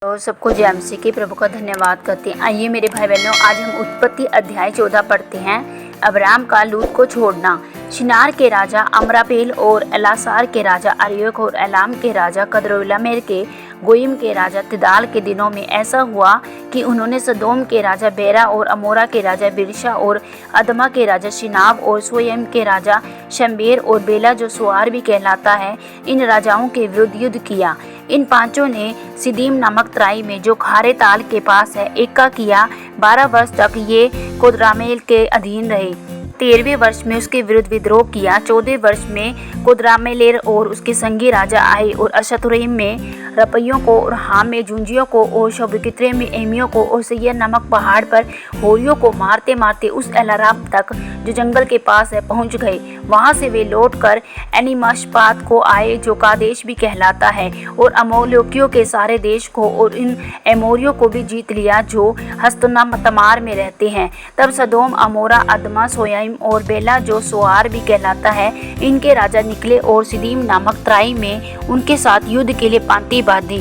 और सबको जेएमसी के प्रभु का धन्यवाद करते हैं। आइए मेरे भाई बहनों, आज हम उत्पत्ति अध्याय 14 पढ़ते हैं। अब्राम का लूत को छोड़ना। शिनार के राजा अमरापेल और एलासार के राजा अर्योक और एलाम के राजा कदरोलामेर के गोइम के राजा तिदाल के दिनों में ऐसा हुआ कि उन्होंने सदोम के राजा बेरा और अमोरा के राजा बिरशा और अदमा के राजा शिनाब और सोयम के राजा शम्बेर और बेला जो सुआर भी कहलाता है, इन राजाओं के विरुद्ध युद्ध किया। इन पांचों ने सिदीम नामक तराई में जो खारे ताल के पास है एक्का किया। 12 वर्ष तक ये कुदरामेल के अधीन रहे। 13वें वर्ष में उसके विरुद्ध विद्रोह किया। 14वें वर्ष में कुदरामेलेर और उसके संगी राजा आए और अशतुरैम में रपइयों को और हाम में जुंजियों को और शबकित्रे में एमियों को और सैयर नामक पहाड़ पर होरियों को मारते मारते उस एलाराम तक जो जंगल के पास है पहुंच गए। वहां से वे लौटकर एनीमशपात को आए जो कादेश भी कहलाता है, और अमोलियों के सारे देश को और इन एमोरियों को भी जीत लिया जो हस्तनातमार में रहते हैं। तब सदोम अमोरा अदमा सोयाइम और बेला जो सोआर भी कहलाता है, इनके राजा निकले और सिदीम नामक तराई में उनके साथ युद्ध के लिए पांति बांधी,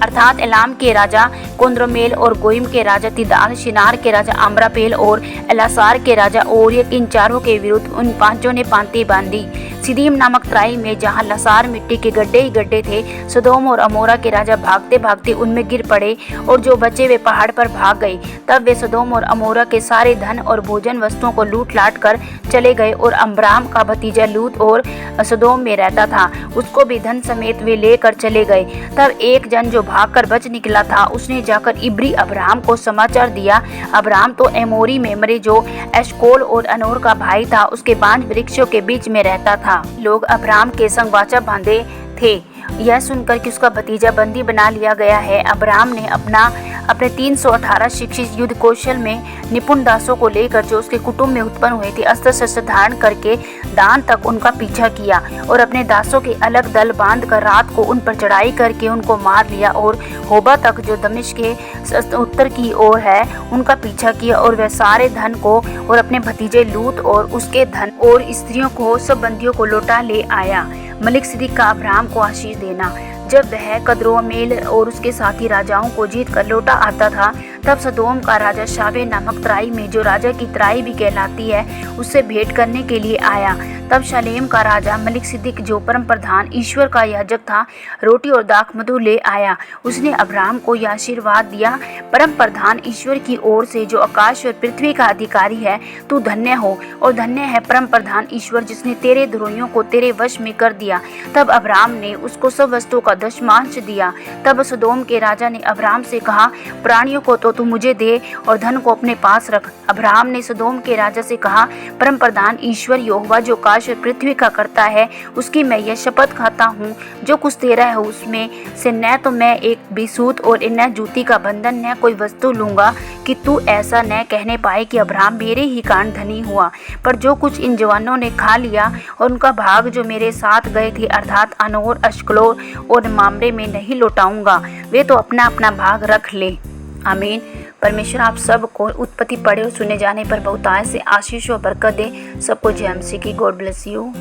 अर्थात एलाम के राजा कुंद्रमेल और गोइम के राजा तिदाल, शिनार के राजा अमरापेल और एलासार के राजा ओरियक, इन चारों के विरुद्ध उन पांचों ने पांति बांधी। सिदीम नामक तराई में जहाँ लसार मिट्टी के गड्ढे ही गड्ढे थे, सदोम और अमोरा के राजा भागते भागते उनमें गिर पड़े और जो बचे वे पहाड़ पर भाग गए। तब वे सदोम और अमोरा के सारे धन और भोजन वस्तुओं को लूट लाट कर चले गए, और अब्राम का भतीजा लूत और सदोम में रहता था, उसको भी धन समेत वे लेकर चले गए। तब एक जन जो भागकर बच निकला था, उसने जाकर इब्री अब्राम को समाचार दिया। अब्राम तो एमोरी में मरे जो एशकोल और अनोर का भाई था, उसके बांज वृक्षों के बीच में रहता था। लोग अब्राम के संग वाचा बांधे थे। यह सुनकर कि उसका भतीजा बंदी बना लिया गया है, अब्राम ने अपने 318 शिक्षित युद्ध कौशल में निपुण दासों को लेकर जो उसके कुटुंब में उत्पन्न हुए थे, अस्त्र शस्त्र धारण करके दान तक उनका पीछा किया, और अपने दासों के अलग दल बांध कर रात को उन पर चढ़ाई करके उनको मार लिया, और होबा तक जो दमिश्क के उत्तर की ओर है उनका पीछा किया, और वह सारे धन को और अपने भतीजे लूत और उसके धन और स्त्रियों को सब बंदियों को लौटा ले आया। मलिक सिद्दीक का अब्राम को आशीष देना। जब वह कदरोमेल और उसके साथी राजाओं को जीत कर लौटा आता था, तब सदोम का राजा शावे नामक तराई में जो राजा की तराई भी कहलाती है, उससे भेंट करने के लिए आया। तब शालेम का राजा मलिक सिद्दीक जो परम प्रधान ईश्वर का याजक था, रोटी और दाख मधु ले आया। उसने अब्राम को यह आशीर्वाद दिया, परम प्रधान ईश्वर की ओर से जो आकाश और पृथ्वी का अधिकारी है, तू धन्य हो, और धन्य है परम प्रधान ईश्वर जिसने तेरे द्रोहियों को तेरे वश में कर दिया। तब अब्राम ने उसको सब वस्तुओं का दशमांश दिया। तब सदोम के राजा ने अब्राम से कहा, प्राणियों को तो तू मुझे दे और धन को अपने पास रख। अब्राम ने सदोम के राजा से कहा, परम प्रधान ईश्वर यहोवा जो आकाश और पृथ्वी का करता है, उसकी मैं यह शपथ खाता हूँ, जो कुछ तेरा है उसमें से न तो मैं एक भी सूत और न जूती का बंधन न कोई वस्तु लूंगा, कि तू ऐसा न कहने पाए कि अब्राम मेरे ही कारण धनी हुआ। पर जो कुछ इन जवानों ने खा लिया और उनका भाग जो मेरे साथ गए थे, अर्थात अनोर, अश्कलोर और मामरे में नहीं लौटाऊंगा, वे तो अपना अपना भाग रख ले। आमीन। परमेश्वर आप सबको उत्पत्ति पढ़े और सुने जाने पर बहुतायत से आशीष और बरकत दे। सबको जेएमसी की। God bless you.